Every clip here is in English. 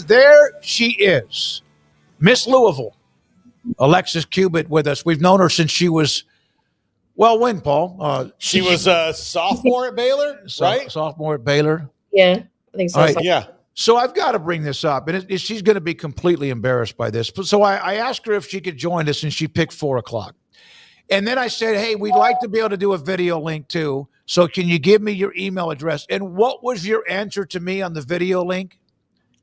There she is, Miss Louisville, Alexis Cubit, with us. We've known her since she was, well, when, Paul? She was a sophomore at Baylor, right? Sophomore at Baylor. Yeah, I think so. All right. Yeah. So I've got to bring this up, and she's going to be completely embarrassed by this. So I asked her if she could join us, and she picked 4 o'clock. And then I said, hey, we'd like to be able to do a video link too. So can you give me your email address? And what was your answer to me on the video link?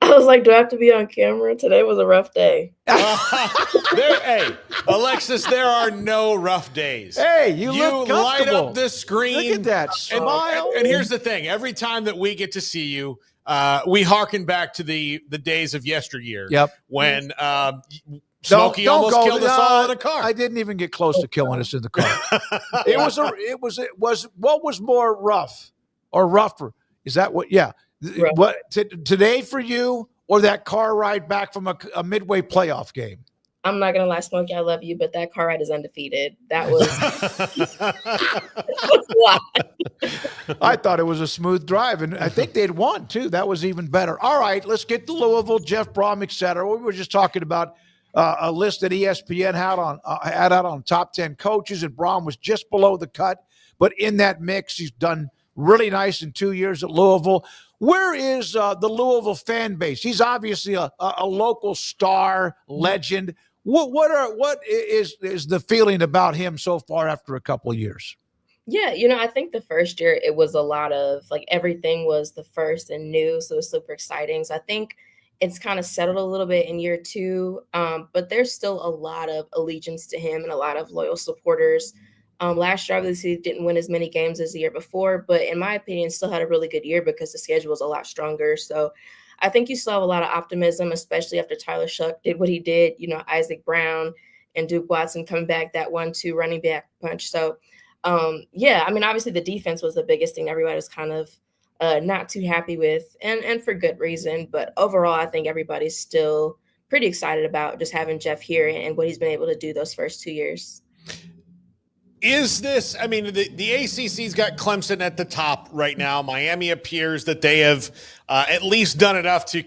I was like, do I have to be on camera? Today was a rough day. Hey, Alexis, there are no rough days. Hey, you look comfortable. Light up the screen. Look at that smile. And here's the thing. Every time that we get to see you, we hearken back to the days of yesteryear. Yep. When Smokey almost killed us all in a car. I didn't even get close to killing us in the car. It was what was more rough or rougher? Is that what? Yeah. Right. What today for you, or that car ride back from a midway playoff game? I'm not gonna lie, Smokey, I love you, but that car ride is undefeated. That was I thought it was a smooth drive, and I think they'd won too. That was even better. All right, let's get to Louisville, Jeff Brohm, et cetera. We were just talking about a list that ESPN had out on top 10 coaches, and Brohm was just below the cut, but in that mix, he's done really nice in 2 years at Louisville. Where is the Louisville fan base? He's obviously a local star, legend. What is the feeling about him so far after a couple of years? Yeah, I think the first year it was a lot of like everything was the first and new, so it was super exciting. So I think it's kind of settled a little bit in year 2, but there's still a lot of allegiance to him and a lot of loyal supporters. Last year, obviously, didn't win as many games as the year before, but in my opinion, still had a really good year because the schedule was a lot stronger. So I think you still have a lot of optimism, especially after Tyler Shuck did what he did, Isaac Brown and Duke Watson coming back, that 1-2 running back punch. So, obviously the defense was the biggest thing everybody was kind of not too happy with, and for good reason. But overall, I think everybody's still pretty excited about just having Jeff here and what he's been able to do those first 2 years. Is this, the ACC's got Clemson at the top right now. Miami appears that they have at least done enough to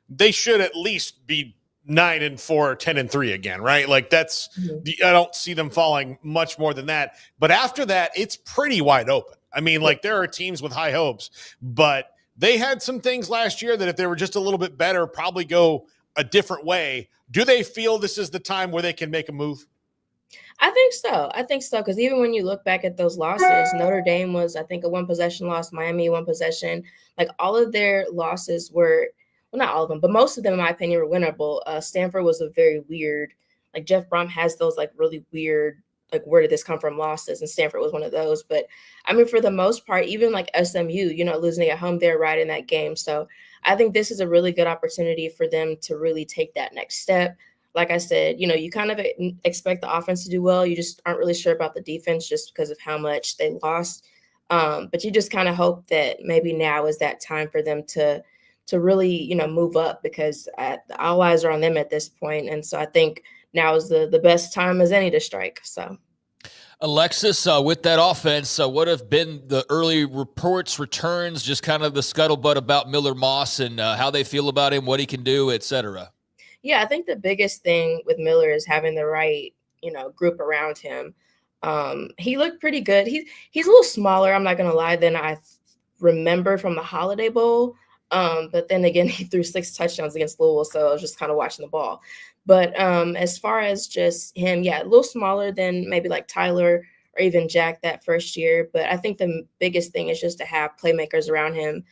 they should at least be 9-4 or 10-3 again, right? Like I don't see them falling much more than that. But after that, it's pretty wide open. There are teams with high hopes, but they had some things last year that if they were just a little bit better, probably go a different way. Do they feel this is the time where they can make a move? I think so. Because even when you look back at those losses, Notre Dame was, I think, a 1-possession loss, Miami 1 possession. Like all of their losses were, well, not all of them, but most of them, in my opinion, were winnable. Stanford was a very weird, like Jeff Brohm has those like really weird, like where did this come from losses, and Stanford was one of those. But for the most part, even like SMU, losing at home, they're right in that game. So I think this is a really good opportunity for them to really take that next step. Like I said, you kind of expect the offense to do well. You just aren't really sure about the defense just because of how much they lost. But you just kind of hope that maybe now is that time for them to really, move up, because all eyes are on them at this point. And so I think now is the best time as any to strike. So, Alexis, with that offense, what have been the early returns, just kind of the scuttlebutt about Miller Moss and how they feel about him, what he can do, et cetera? Yeah, I think the biggest thing with Miller is having the right, group around him. He looked pretty good. He's a little smaller, I'm not going to lie, than I remember from the Holiday Bowl. But then again, he threw 6 touchdowns against Louisville, so I was just kind of watching the ball. But as far as just him, yeah, a little smaller than maybe like Tyler or even Jack that first year. But I think the biggest thing is just to have playmakers around him,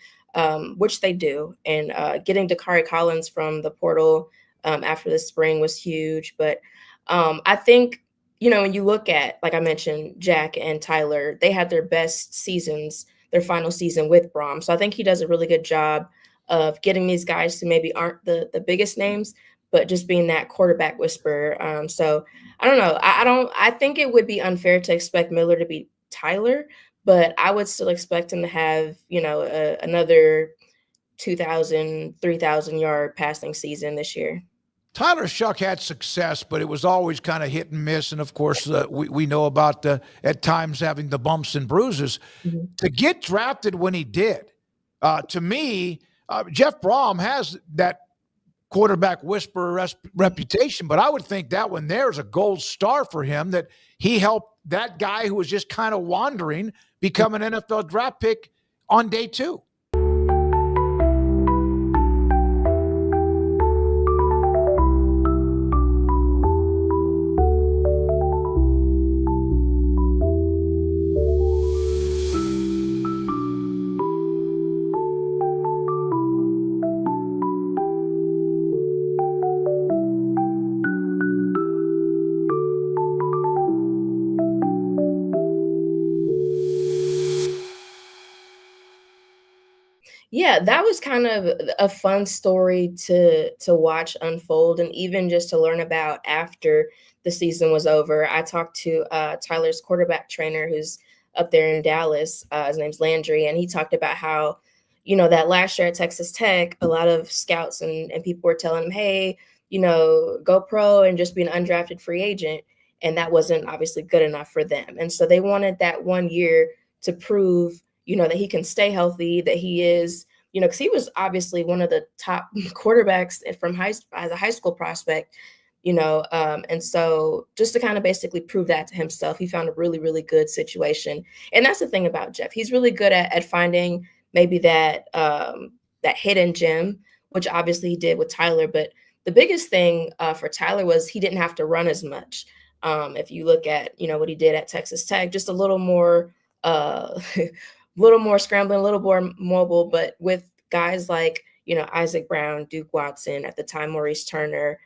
which they do. And getting Dakari Collins from the portal after the spring was huge. But I think, when you look at, like I mentioned, Jack and Tyler, they had their best seasons, their final season with Brohm. So I think he does a really good job of getting these guys who maybe aren't the biggest names, but just being that quarterback whisperer. So I don't know. I think it would be unfair to expect Miller to be Tyler, but I would still expect him to have, another 2,000, 3,000 yard passing season this year. Tyler Shuck had success, but it was always kind of hit and miss. And of course, we know about at times having the bumps and bruises. Mm-hmm. To get drafted when he did, to me, Jeff Brohm has that quarterback whisperer reputation, but I would think that one there is a gold star for him, that he helped that guy who was just kind of wandering become an NFL draft pick on day 2. Yeah, that was kind of a fun story to watch unfold, and even just to learn about after the season was over. I talked to Tyler's quarterback trainer, who's up there in Dallas. His name's Landry, and he talked about how, that last year at Texas Tech, a lot of scouts and people were telling him, hey, go pro and just be an undrafted free agent. And that wasn't obviously good enough for them. And so they wanted that 1 year to prove, that he can stay healthy, that he is, because he was obviously one of the top quarterbacks as a high school prospect, and so just to kind of basically prove that to himself, he found a really, really good situation. And that's the thing about Jeff. He's really good at finding maybe that hidden gem, which obviously he did with Tyler. But the biggest thing for Tyler was he didn't have to run as much. If you look at, what he did at Texas Tech, just a little more little more scrambling, a little more mobile, but with guys like, Isaac Brown, Duke Watson, at the time, Maurice Turner,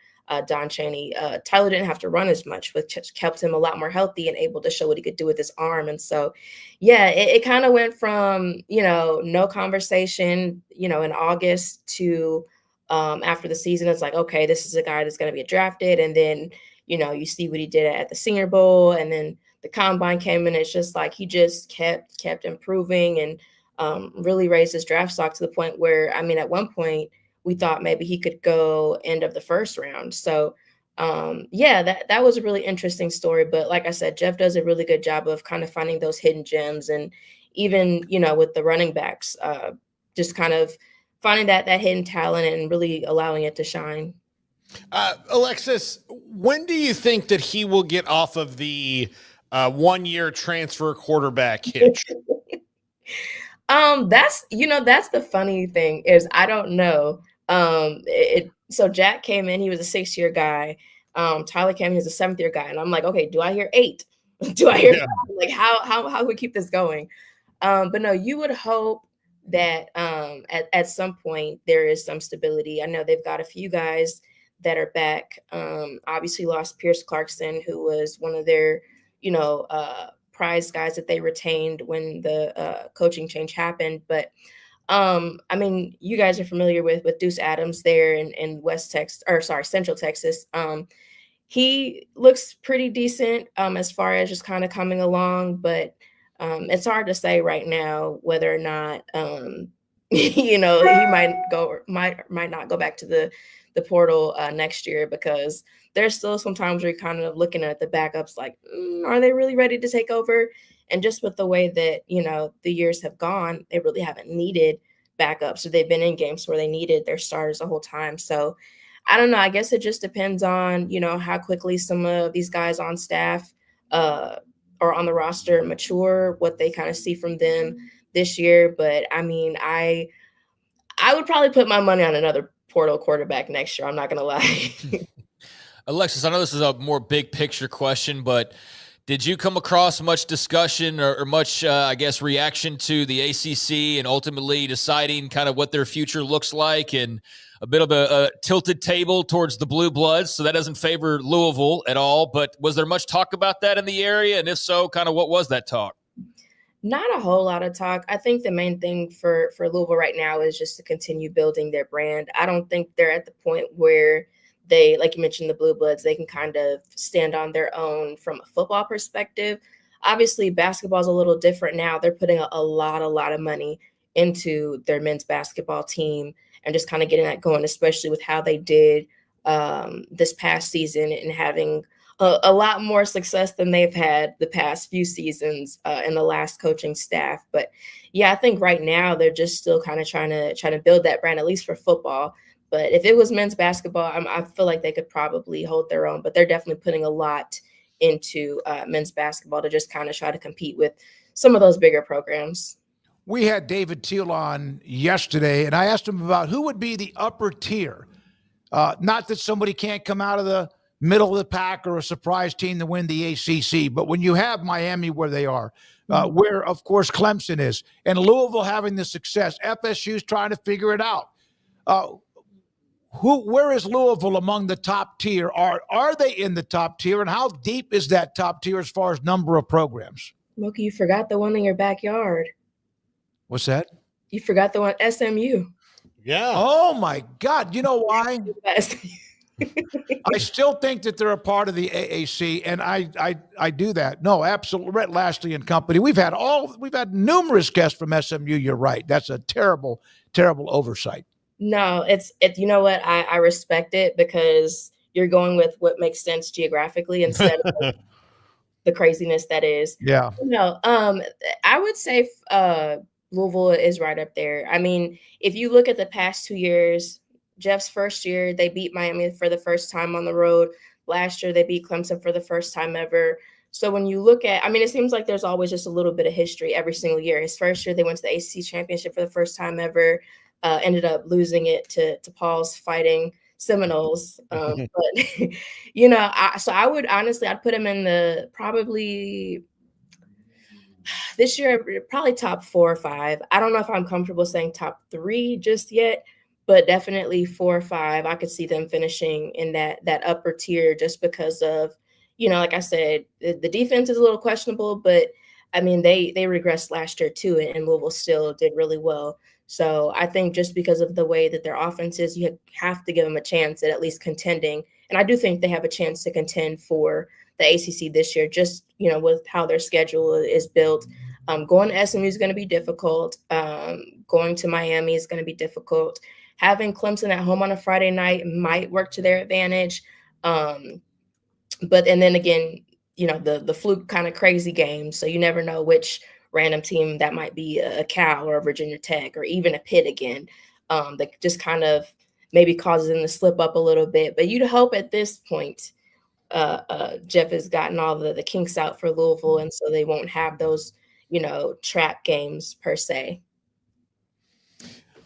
Don Chaney, Tyler didn't have to run as much, which kept him a lot more healthy and able to show what he could do with his arm. And so, yeah, it kind of went from, no conversation, in August to after the season, it's like, okay, this is a guy that's going to be drafted. And then, you see what he did at the Senior Bowl, and then the combine came in. It's just like he just kept improving and really raised his draft stock to the point where, at one point we thought maybe he could go end of the first round. So that was a really interesting story. But like I said, Jeff does a really good job of kind of finding those hidden gems, and even, with the running backs, just kind of finding that hidden talent and really allowing it to shine. Alexis, when do you think that he will get off of the 1 year transfer quarterback hitch? That's the funny thing is, I don't know. So Jack came in, he was a 6-year guy. Tyler came in, he's a 7th-year guy. And I'm like, okay, do I hear 8? Do I hear 5? Like how we keep this going? But no, you would hope that at some point there is some stability. I know they've got a few guys that are back. Obviously lost Pierce Clarkson, who was one of their, prize guys that they retained when the coaching change happened. But you guys are familiar with Deuce Adams there in Central Texas. He looks pretty decent as far as just kind of coming along, but it's hard to say right now whether or not he might not go back to the portal next year, because there's still some times where you're kind of looking at the backups like, are they really ready to take over? And just with the way that, the years have gone, they really haven't needed backups. So they've been in games where they needed their starters the whole time. So I don't know. I guess it just depends on, how quickly some of these guys on staff or on the roster mature, what they kind of see from them this year. But I would probably put my money on another portal quarterback next year. I'm not going to lie. Alexis, I know this is a more big picture question, but did you come across much discussion or much, reaction to the ACC and ultimately deciding kind of what their future looks like, and a bit of a tilted table towards the Blue Bloods? So that doesn't favor Louisville at all, but was there much talk about that in the area? And if so, kind of what was that talk? Not a whole lot of talk. I think the main thing for Louisville right now is just to continue building their brand. I don't think they're at the point where they, like you mentioned, the Blue Bloods, they can kind of stand on their own from a football perspective. Obviously, basketball is a little different now. They're putting a lot of money into their men's basketball team and just kind of getting that going, especially with how they did this past season and having a lot more success than they've had the past few seasons in the last coaching staff. But yeah, I think right now they're just still kind of trying to build that brand, at least for football. But if it was men's basketball, I feel like they could probably hold their own. But they're definitely putting a lot into men's basketball to just kind of try to compete with some of those bigger programs. We had David Teal on yesterday, and I asked him about who would be the upper tier. Not that somebody can't come out of the middle of the pack or a surprise team to win the ACC, but when you have Miami where they are, where, of course, Clemson is, and Louisville having the success, FSU's trying to figure it out. Where is Louisville among the top tier? Are they in the top tier, and how deep is that top tier as far as number of programs? Moki, you forgot the one in your backyard. What's that? You forgot the one, SMU. Yeah. Oh, my God. You know why? I still think that they're a part of the AAC, and I do that. No, absolutely. Rhett Lashley and company. We've had numerous guests from SMU. You're right. That's a terrible, terrible oversight. No, it's you know what? I respect it because you're going with what makes sense geographically instead of the craziness that is. Yeah. No, I would say Louisville is right up there. I mean, if you look at the past 2 years, Jeff's first year, they beat Miami for the first time on the road. Last year, they beat Clemson for the first time ever. So when you look at, I mean, it seems like there's always just a little bit of history every single year. His first year, they went to the ACC championship for the first time ever, ended up losing it to Paul's Fighting Seminoles. But, you know, I would honestly, I'd put him in the probably this year, probably top 4 or 5. I don't know if I'm comfortable saying top 3 just yet, but definitely 4 or 5. I could see them finishing in that upper tier just because of, you know, like I said, the defense is a little questionable, but I mean, they regressed last year too, and Louisville still did really well. So I think just because of the way that their offense is, you have to give them a chance at least contending. And I do think they have a chance to contend for the ACC this year, just, you know, with how their schedule is built. Going to SMU is going to be difficult. Going to Miami is going to be difficult. Having Clemson at home on a Friday night might work to their advantage. And then again, you know, the fluke kind of crazy game. So you never know which random team that might be, a Cal or a Virginia Tech or even a Pitt again, that just kind of maybe causes them to slip up a little bit. But you'd hope at this point, Jeff has gotten all the kinks out for Louisville, and so they won't have those, you know, trap games per se.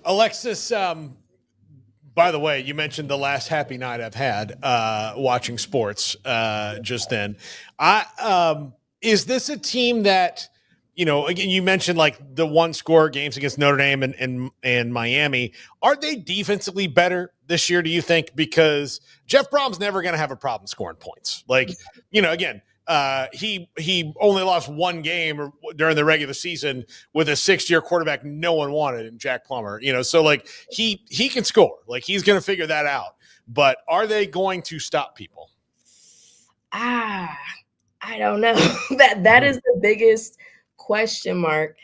Alexis, by the way, you mentioned the last happy night I've had watching sports just then. Is this a team that, you know, again, you mentioned like the 1-score games against Notre Dame and Miami. Are they defensively better this year, do you think? Because Jeff Brohm's never going to have a problem scoring points. Like, you know, again, he only lost 1 game during the regular season with a 6th-year quarterback no one wanted in Jack Plummer. You know, so like he can score. Like he's going to figure that out. But are they going to stop people? I don't know. that is the biggest question mark,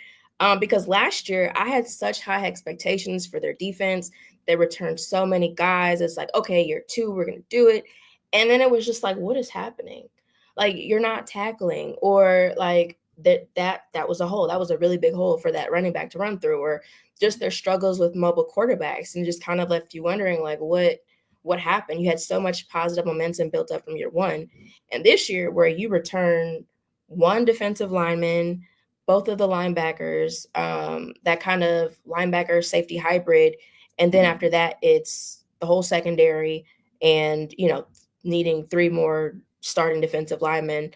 because last year I had such high expectations for their defense. They returned so many guys. It's like, okay, year 2, we're going to do it. And then it was just like, what is happening? Like, you're not tackling, or like that was a hole. That was a really big hole for that running back to run through, or just their struggles with mobile quarterbacks, and just kind of left you wondering like, what happened? You had so much positive momentum built up from year 1. And this year, where you return 1 defensive lineman, both of the linebackers, that kind of linebacker safety hybrid. And then after that, it's the whole secondary and, you know, needing 3 more starting defensive linemen,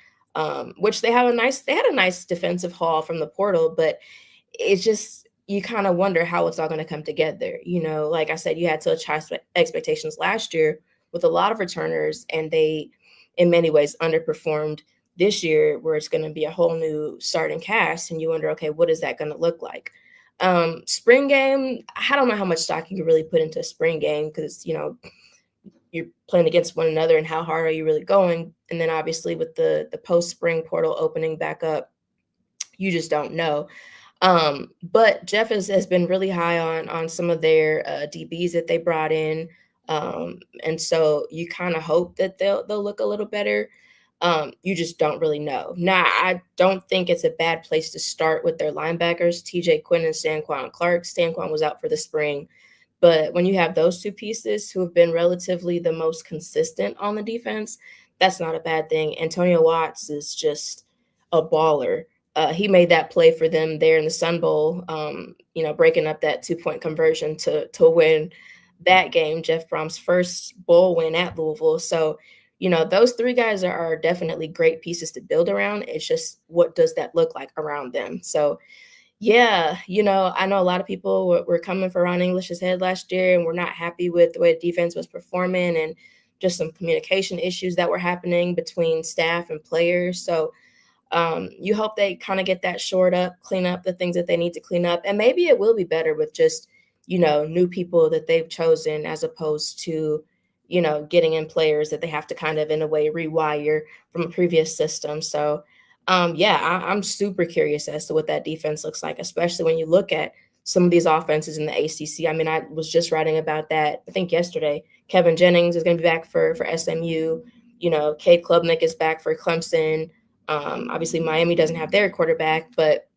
which they had a nice defensive haul from the portal, but it's just, you kind of wonder how it's all going to come together. You know, like I said, you had such high expectations last year with a lot of returners, and they, in many ways, underperformed this year, where it's going to be a whole new starting cast. And you wonder, okay, what is that going to look like? Spring game, I don't know how much stock you can really put into a spring game, because, you know, you're playing against one another, and how hard are you really going? And then obviously with the post-spring portal opening back up, you just don't know. But Jeff has been really high on some of their DBs that they brought in. And so you kind of hope that they'll look a little better. You just don't really know. Now, I don't think it's a bad place to start with their linebackers, TJ Quinn and Stanquan Clark. Stanquan was out for the spring. But when you have those two pieces who have been relatively the most consistent on the defense, that's not a bad thing. Antonio Watts is just a baller. He made that play for them there in the Sun Bowl, breaking up that 2-point conversion to win that game, Jeff Brohm's first bowl win at Louisville. So, those three guys are definitely great pieces to build around. It's just, what does that look like around them? So, yeah, I know a lot of people were coming for Ron English's head last year and we're not happy with the way the defense was performing and just some communication issues that were happening between staff and players. So you hope they kind of get that shored up, clean up the things that they need to clean up. And maybe it will be better with just, new people that they've chosen as opposed to, getting in players that they have to kind of, in a way, rewire from a previous system. So I'm super curious as to what that defense looks like, especially when you look at some of these offenses in the ACC. I mean, I was just writing about that, I think yesterday. Kevin Jennings is going to be back for SMU. Cade Klubnik is back for Clemson. Obviously, Miami doesn't have their quarterback, but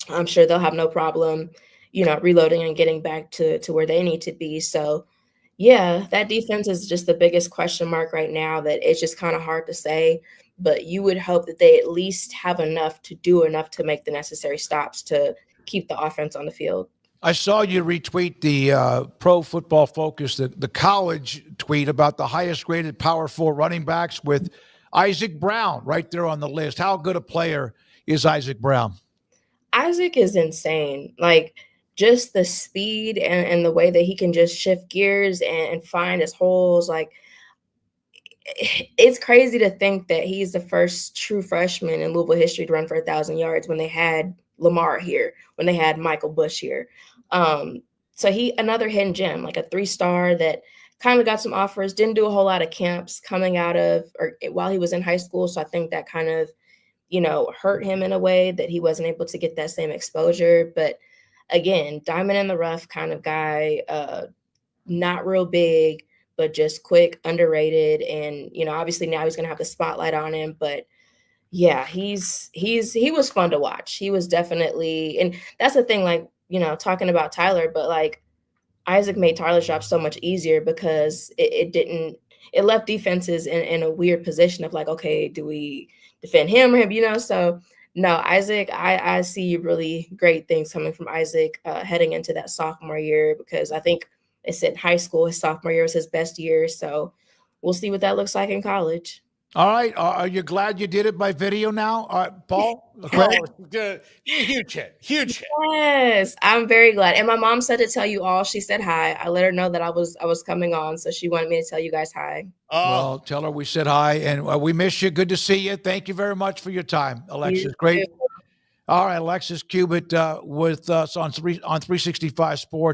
I'm sure they'll have no problem, reloading and getting back to where they need to be. So, yeah, that defense is just the biggest question mark right now, that it's just kind of hard to say. But you would hope that they at least have enough to make the necessary stops to keep the offense on the field. I saw you retweet the Pro Football Focus, the college tweet about the highest graded Power 4 running backs with Isaac Brown right there on the list. How good a player is Isaac Brown? Isaac is insane. Like, just the speed and the way that he can just shift gears and find his holes. Like, it's crazy to think that he's the first true freshman in Louisville history to run for 1,000 yards when they had Lamar here, when they had Michael Bush here. So he, another hidden gem, like a 3-star that kind of got some offers, didn't do a whole lot of camps coming out of or while he was in high school. So I think that kind of, hurt him in a way that he wasn't able to get that same exposure. But again, diamond in the rough kind of guy, not real big, but just quick, underrated. And, obviously now he's going to have the spotlight on him, but yeah, he was fun to watch. He was definitely, and that's the thing, like, talking about Tyler, but like Isaac made Tyler's job so much easier because it left defenses in a weird position of like, okay, do we defend him or him, so no, Isaac, I see really great things coming from Isaac heading into that sophomore year, because I think they said in high school his sophomore year was his best year. So we'll see what that looks like in college. All right. Are you glad you did it by video now, Paul? Oh, good. Huge hit. Yes, I'm very glad. And my mom said to tell you all. She said hi. I let her know that I was coming on, so she wanted me to tell you guys hi. Well, tell her we said hi, and we miss you. Good to see you. Thank you very much for your time, Alexis. Great. All right, Alexis Cubit with us on 365 Sports.